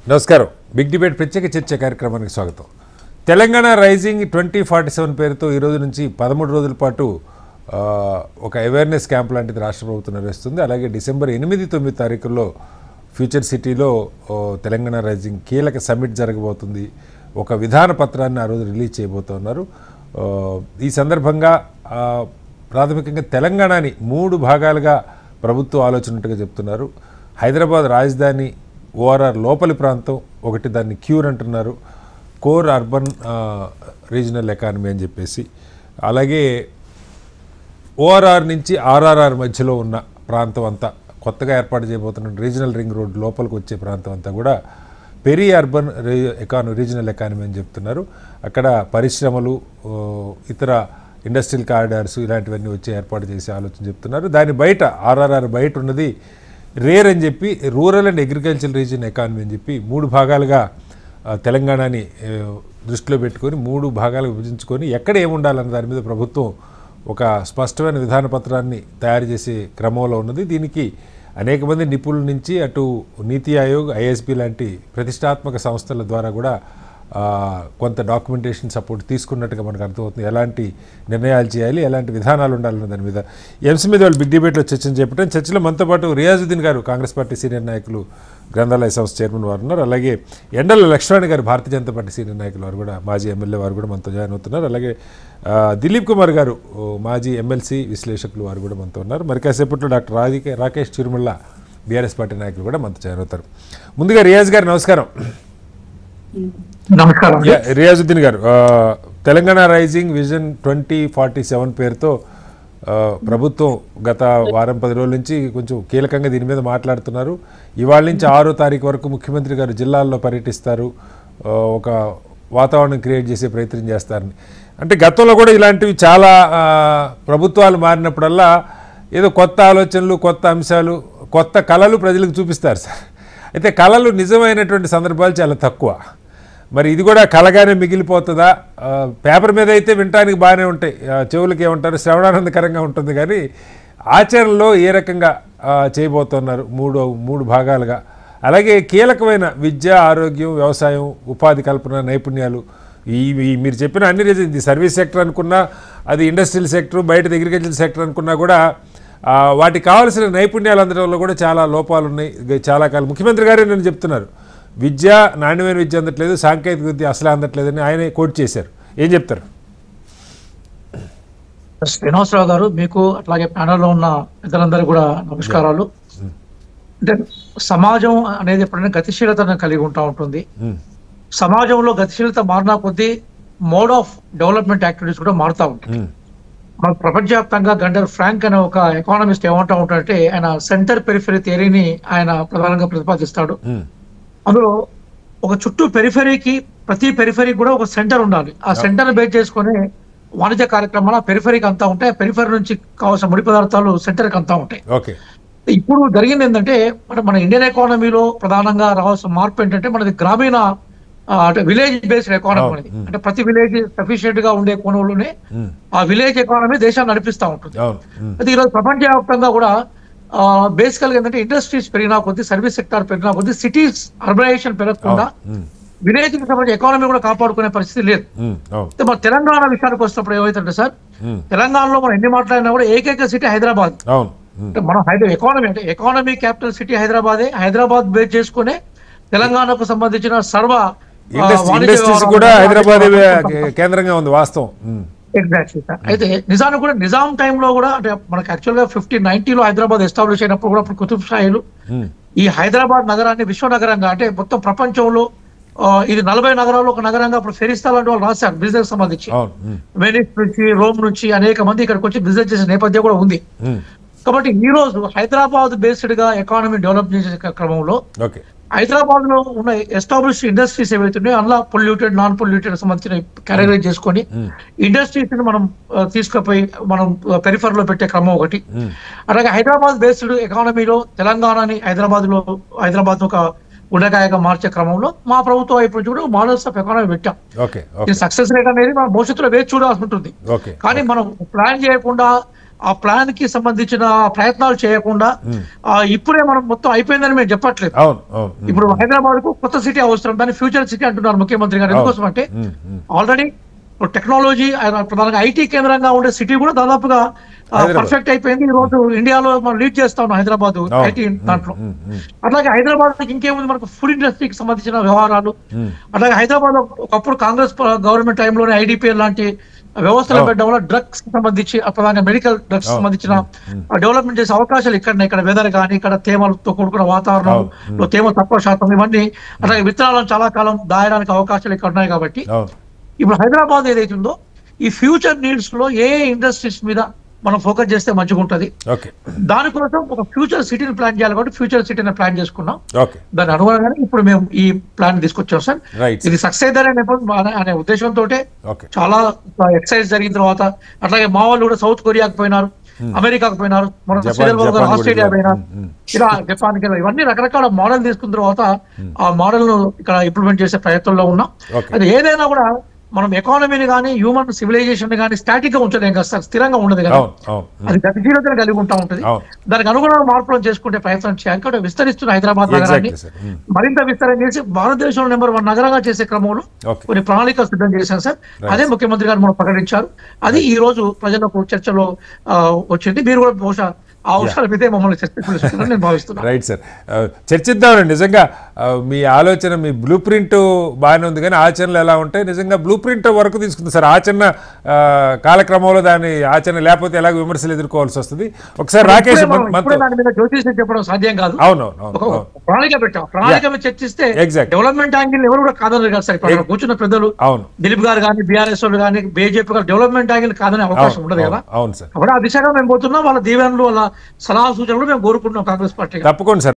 నమస్కారం. Big debate ప్రత్యేక చర్చ కార్యక్రమానికి స్వాగతం. తెలంగాణ రైజింగ్ 2047 పేరుతో ఈ రోజు నుంచి 13 రోజుల పాటు ఒక అవేర్నెస్ క్యాంప్ లాంటిది రాష్ట్ర ప్రభుత్వం నిర్వహిస్తుంది. అలాగే డిసెంబర్ 8-9 తారీఖుల్లో ఫ్యూచర్ సిటీలో తెలంగాణ రైజింగ్ కీలక సమ్మిట్ జరగబోతుంది. ఒక విధాన పత్రాన్ని ఆ రోజు రిలీజ్ చేయబోతున్నారు. ఈ సందర్భంగా ప్రాథమికంగా తెలంగాణని 3 భాగాలుగా ప్రభుత్వం ఆలోచనట్టుగా చెప్తున్నారు. హైదరాబాద్ రాజధాని ఓఆర్ఆర్ లోపలి ప్రాంతం ఒకటి, దాన్ని క్యూర్ అంటున్నారు, కోర్ అర్బన్ రీజనల్ ఎకానమీ అని చెప్పేసి. అలాగే ఓఆర్ఆర్ నుంచి ఆర్ఆర్ఆర్ మధ్యలో ఉన్న ప్రాంతం అంతా కొత్తగా ఏర్పాటు చేయబోతున్న రీజనల్ రింగ్ రోడ్ లోపలికి వచ్చే ప్రాంతం అంతా కూడా పెరి అర్బన్ రీజనల్ ఎకానమీ అని చెప్తున్నారు. అక్కడ పరిశ్రమలు, ఇతర ఇండస్ట్రియల్ కారిడార్స్ ఇలాంటివన్నీ వచ్చి ఏర్పాటు చేసే ఆలోచన చెప్తున్నారు. దాని బయట ఆర్ఆర్ఆర్ బయట ఉన్నది రేర్ అని చెప్పి rural and agriculture reason economy అని చెప్పి 3 భాగాలుగా తెలంగాణని దృష్టిలో పెట్టుకొని 3 భాగాలుగా విభజించుకొని ఎక్కడ ఏముండాలన్న దాని మీద ప్రభుత్వం ఒక స్పష్టమైన విధాన పత్రాన్ని తయారు చేసే క్రమంలో ఉన్నది. దీనికి అనేక మంది నిపుణుల నుంచి అటు నీతి ఆయోగ్, ఐఎస్బి లాంటి ప్రతిష్టాత్మక సంస్థల ద్వారా కూడా కొంత డాక్యుమెంటేషన్ సపోర్ట్ తీసుకున్నట్టుగా మనకు అర్థమవుతుంది. ఎలాంటి నిర్ణయాలు చేయాలి, ఎలాంటి విధానాలు ఉండాలన్న దాని మీద ఈ అంశం మీద వాళ్ళు బిగ్ డిబేట్లో చర్చను చేపట్టారు. చర్చలో మనతో పాటు రియాజుద్దీన్ గారు, కాంగ్రెస్ పార్టీ సీనియర్ నాయకులు, గ్రంథాలయ సంస్థ చైర్మన్ వారు ఉన్నారు. అలాగే ఎండల లక్ష్మణ్ గారు, భారతీయ జనతా పార్టీ సీనియర్ నాయకులు వారు కూడా, మాజీ ఎమ్మెల్యే వారు కూడా మనతో జాయిన్ అవుతున్నారు. అలాగే దిలీప్ కుమార్ గారు, మాజీ ఎమ్మెల్సీ విశ్లేషకులు వారు కూడా మనతో ఉన్నారు. మరి కాసేపట్లో doctor Rakesh Chirumalla, BRS party నాయకులు కూడా మనతో జాయిన్ అవుతారు. ముందుగా రియాజ్ గారు నమస్కారం. నమస్కారం. రియాజుద్దీన్ గారు, తెలంగాణ రైజింగ్ విజన్ 2047 పేరుతో ప్రభుత్వం గత వారం 10 రోజుల నుంచి కొంచెం కీలకంగా దీని మీద మాట్లాడుతున్నారు. ఇవాళ నుంచి 6వ తారీఖు వరకు ముఖ్యమంత్రి గారు జిల్లాల్లో పర్యటిస్తారు, ఒక వాతావరణం క్రియేట్ చేసే ప్రయత్నం చేస్తారని. అంటే గతంలో కూడా ఇలాంటివి చాలా ప్రభుత్వాలు మారినప్పుడల్లా ఏదో కొత్త ఆలోచనలు, కొత్త అంశాలు, కొత్త కళలు ప్రజలకు చూపిస్తారు సార్. అయితే కళలు నిజమైనటువంటి సందర్భాలు చాలా తక్కువ. మరి ఇది కూడా కళగానే మిగిలిపోతుందా? పేపర్ మీద అయితే వినటానికి బాగానే ఉంటాయి, చెవులకి ఏమంటారు, శ్రవణానందకరంగా ఉంటుంది, కానీ ఆచరణలో ఏ రకంగా చేయబోతున్నారు 3 భాగాలుగా? అలాగే కీలకమైన విద్య, ఆరోగ్యం, వ్యవసాయం, ఉపాధి కల్పన, నైపుణ్యాలు, ఈ మీరు చెప్పిన అన్ని రీజన్, ఇది సర్వీస్ సెక్టర్ అనుకున్నా, అది ఇండస్ట్రియల్ సెక్టర్, బయట అగ్రికల్చర్ సెక్టర్ అనుకున్నా కూడా వాటికి కావాల్సిన నైపుణ్యాలు అందడంలో కూడా చాలా లోపాలు ఉన్నాయి. చాలా కాలం ముఖ్యమంత్రి గారే నేను చెప్తున్నారు, విద్య, నాణ్యమైన విద్య అందట్లేదు, సాంకేతిక విద్య అసలు అందట్లేదని ఆయనే కోట్ చేశారు. ఏం చెప్తారు? శ్రీనివాసరావు గారు, మీకు అట్లాగే ప్యానల్లో ఉన్న ఇతరులందరూ కూడా నమస్కారాలు. అంటే సమాజం అనేది ఎప్పుడైనా గతిశీలతను కలిగి ఉంటుంది. సమాజంలో గతిశీలత మారినా కొద్దీ మోడ్ ఆఫ్ డెవలప్మెంట్ యాక్టివిటీస్ కూడా మారుతూ ఉంటాయి. మన ప్రపంచవ్యాప్తంగా గండర్ ఫ్రాంక్ అనే ఒక ఎకానమిస్ట్ ఏమంటా ఉంటాడంటే, ఆయన సెంటర్ పెరిఫెరీ థియరీని ఆయన ప్రధానంగా ప్రతిపాదిస్తాడు. అందులో ఒక చుట్టూ పెరిఫెరీకి, ప్రతి పెరిఫెరీ కూడా ఒక సెంటర్ ఉండాలి. ఆ సెంటర్ బేస్ చేసుకుని వాణిజ్య కార్యక్రమాలు పెరిఫెరీకి అంతా ఉంటాయి, పెరిఫెరీ నుంచి కావాల్సిన ముడి పదార్థాలు సెంటర్కి అంతా ఉంటాయి. ఇప్పుడు జరిగింది ఏంటంటే, మన ఇండియన్ ఎకానమీలో ప్రధానంగా రావాల్సిన మార్పు ఏంటంటే, మనది గ్రామీణ అంటే విలేజ్ బేస్డ్ ఎకానమీ అనేది. అంటే ప్రతి విలేజ్ సఫిషియెంట్ గా ఉండే కోణంలోనే ఆ విలేజ్ ఎకానమీ దేశాన్ని నడిపిస్తూ ఉంటుంది. అయితే ఈరోజు ప్రపంచవ్యాప్తంగా కూడా బేసికల్ గా ఏంటంటే, ఇండస్ట్రీస్ పెరిగినా కొద్ది, సర్వీస్ సెక్టర్ పెరిగినా కొద్ది, సిటీస్ అర్బనైజేషన్ పెరగకుండా విలేజ్ కి సంబంధించిన ఎకానమీ కూడా కాపాడుకునే పరిస్థితి లేదు. మన తెలంగాణ విషయానికి వస్తున్నప్పుడు ఏమైతుంటే సార్, తెలంగాణలో మనం ఎన్ని మాట్లాడినా కూడా ఏకైక సిటీ హైదరాబాద్. అంటే మనం ఎకానమీ అంటే ఎకానమీ క్యాపిటల్ సిటీ హైదరాబాదే. హైదరాబాద్ బేస్ చేసుకునే తెలంగాణకు సంబంధించిన సర్వ కూడా హైదరాబాద్ కేంద్రంగా ఉంది వాస్తవం. Exactly sir. అయితే నిజానికి కూడా నిజాం టైంలో కూడా, అంటే మనకి యాక్చువల్ గా 1590లో హైదరాబాద్ ఎస్టాబ్లిష్ అయినప్పుడు కూడా కుతుబ్ షాహీలు ఈ హైదరాబాద్ నగరాన్ని విశ్వనగరంగా, అంటే మొత్తం ప్రపంచంలో ఇది 40 నగరాల్లో ఒక నగరంగా అప్పుడు ఫెరిస్తాలంటే వాళ్ళు రాశారు బిజినెస్ సంబంధించి. వెనిస్ నుంచి, రోమ్ నుంచి అనేక మంది ఇక్కడికి వచ్చి బిజినెస్ చేసే నేపథ్యం కూడా ఉంది. కాబట్టి ఈ రోజు హైదరాబాద్ బేస్డ్ గా ఎకానమీ డెవలప్ చేసే క్రమంలో హైదరాబాద్ లో ఉన్న ఎస్టాబ్లిష్ ఇండస్ట్రీస్ ఏవైతున్నాయో అందులో పొల్యూటెడ్, నాన్ పొల్యూటెడ్ సంబంధించిన కేటగరైజ్ చేసుకొని ఇండస్ట్రీస్ ని మనం తీసుకుపోయి మనం పెరిఫర్ లో పెట్టే క్రమం ఒకటి. అలాగే హైదరాబాద్ బేస్డ్ ఎకానమీలో తెలంగాణని హైదరాబాద్ ఒక గుండెకాయగా మార్చే క్రమంలో మా ప్రభుత్వం వైపు నుంచి కూడా మోడల్స్ ఆఫ్ ఎకానమీ పెట్టాం. సక్సెస్ రేట్ అనేది మనం భవిష్యత్తులో వేచి చూడాల్సి ఉంటుంది. కానీ మనం ప్లాన్ చేయకుండా ఆ ప్లాన్ కి సంబంధించిన ప్రయత్నాలు చేయకుండా ఇప్పుడే మనం మొత్తం అయిపోయిందని మేము చెప్పట్లేదు. ఇప్పుడు హైదరాబాద్ కు కొత్త సిటీ అవసరం, దాన్ని ఫ్యూచర్ సిటీ అంటున్నారు ముఖ్యమంత్రి గారు. ఎందుకోసం అంటే ఆల్రెడీ టెక్నాలజీ ప్రధానంగా ఐటీ కేంద్రంగా ఉండే సిటీ కూడా దాదాపుగా పర్ఫెక్ట్ అయిపోయింది. ఈ రోజు ఇండియాలో మనం లీడ్ చేస్తా ఉన్నాం హైదరాబాద్ ఐటీ దాంట్లో. అట్లాగే హైదరాబాద్ ఇంకేముంది, మనకు ఫుడ్ ఇండస్ట్రీకి సంబంధించిన వ్యవహారాలు. అట్లాగే హైదరాబాద్ లో ఒకప్పుడు కాంగ్రెస్ గవర్నమెంట్ టైంలోనే ఐడిపిఎల్ లాంటి వ్యవస్థలు పెట్టడం వల్ల డ్రగ్స్ సంబంధించి ప్రధానంగా మెడికల్ డ్రగ్స్ సంబంధించిన డెవలప్మెంట్ చేసే అవకాశాలు ఇక్కడ వెదర్ కానీ, ఇక్కడ తేమలతో కూడుకున్న వాతావరణంలో తేమ తక్కువ శాతం, ఇవన్నీ అట్లాగే విత్తనాలను చాలా కాలం దాయడానికి అవకాశాలు ఇక్కడ ఉన్నాయి. కాబట్టి ఇప్పుడు హైదరాబాద్ ఏదైతే ఉందో ఈ ఫ్యూచర్ నీడ్స్ లో ఏ ఇండస్ట్రీస్ మీద మనం ఫోకస్ చేస్తే మంచిగా ఉంటుంది. దానికోసం ఒక ఫ్యూచర్ సిటీని ప్లాన్ చేయాలి కాబట్టి ఫ్యూచర్ సిటీని ప్లాన్ చేసుకున్నాం. దాని అనుగుణంగానే ఇప్పుడు మేము ఈ ప్లాన్ తీసుకొచ్చాం సార్. ఇది సక్సెస్ అనే ఉద్దేశంతో చాలా ఎక్సర్సైజ్ జరిగిన తర్వాత, అట్లాగే మా వాళ్ళు కూడా సౌత్ కొరియాకి పోయినారు, అమెరికాకు పోయినారు, మన శ్రీధర్ బాబు గారు ఆస్ట్రేలియా పోయినారు, ఇలా జపాన్కి వెళ్ళారు. ఇవన్నీ రకరకాల మోడల్ తీసుకున్న తర్వాత ఆ మోడల్ ను ఇక్కడ ఇంప్లిమెంట్ చేసే ప్రయత్నంలో ఉన్నాం. అది ఏదైనా కూడా మనం ఎకానమీని కానీ హ్యూమన్ సివిలైజేషన్ కానీ స్టాటిక్ గా ఉంచలేం కదా సార్, స్థిరంగా ఉండదు కదా, అది గతిశీలతను కలిగి ఉంటా ఉంటుంది. దానికి అనుగుణంగా మార్పులను చేసుకుంటే ప్రయత్నం చేయాలి. కాబట్టి విస్తరిస్తున్న హైదరాబాద్ నగరాన్ని మరింత విస్తరణ చేసి భారతదేశంలో నెంబర్ 1 నగరంగా చేసే క్రమంలో కొన్ని ప్రణాళికలు సిద్ధం చేశాం సార్. అదే ముఖ్యమంత్రి గారు మనం ప్రకటించారు. అది ఈ రోజు ప్రజలకు చర్చలో వచ్చింది. మీరు కూడా బహుశా ఆ అవసరాల మీదే మమ్మల్ని చర్చించాలని నేను భావిస్తున్నాను. రైట్ సార్, చర్చిద్దామండి. నిజంగా మీ ఆలోచన, మీ బ్లూ ప్రింట్ బాగానే ఉంది, కానీ ఆచరణలు ఎలా ఉంటాయి? నిజంగా బ్లూ ప్రింట్ వరకు తీసుకుంది సార్. ఆచరణ కాలక్రమంలో దాని ఆచరణ లేకపోతే ఎలాగ విమర్శలు ఎదుర్కోవాల్సి వస్తుంది. ఒకసారి రాకేష్ జ్యోతిషం చెప్పడం సాధ్యం కాదు. అవునవును, ప్రణాళిక పెట్టాం, ప్రణాళిక మీద చర్చిస్తే డెవలప్మెంట్ యాంగిల్ ఎవరు కూడా కాదన్నారు కదా సార్. ఇప్పుడు కూర్చున్న పెద్దలు దిలీప్ గారు కానీ, బీఆర్ఎస్ వాళ్ళు కానీ, బీజేపీ గారు డెవలప్మెంట్ యాంగిల్ కాదనే అవకాశం ఉండదు కదా. అవును సార్, అప్పుడు ఆ దిశగా మేము పోతున్నాం. వాళ్ళ దీవెనలు, వాళ్ళ సలహా సూచనలు మేము కోరుకుంటున్నాం కాంగ్రెస్ పార్టీ. తప్పకుండా సార్.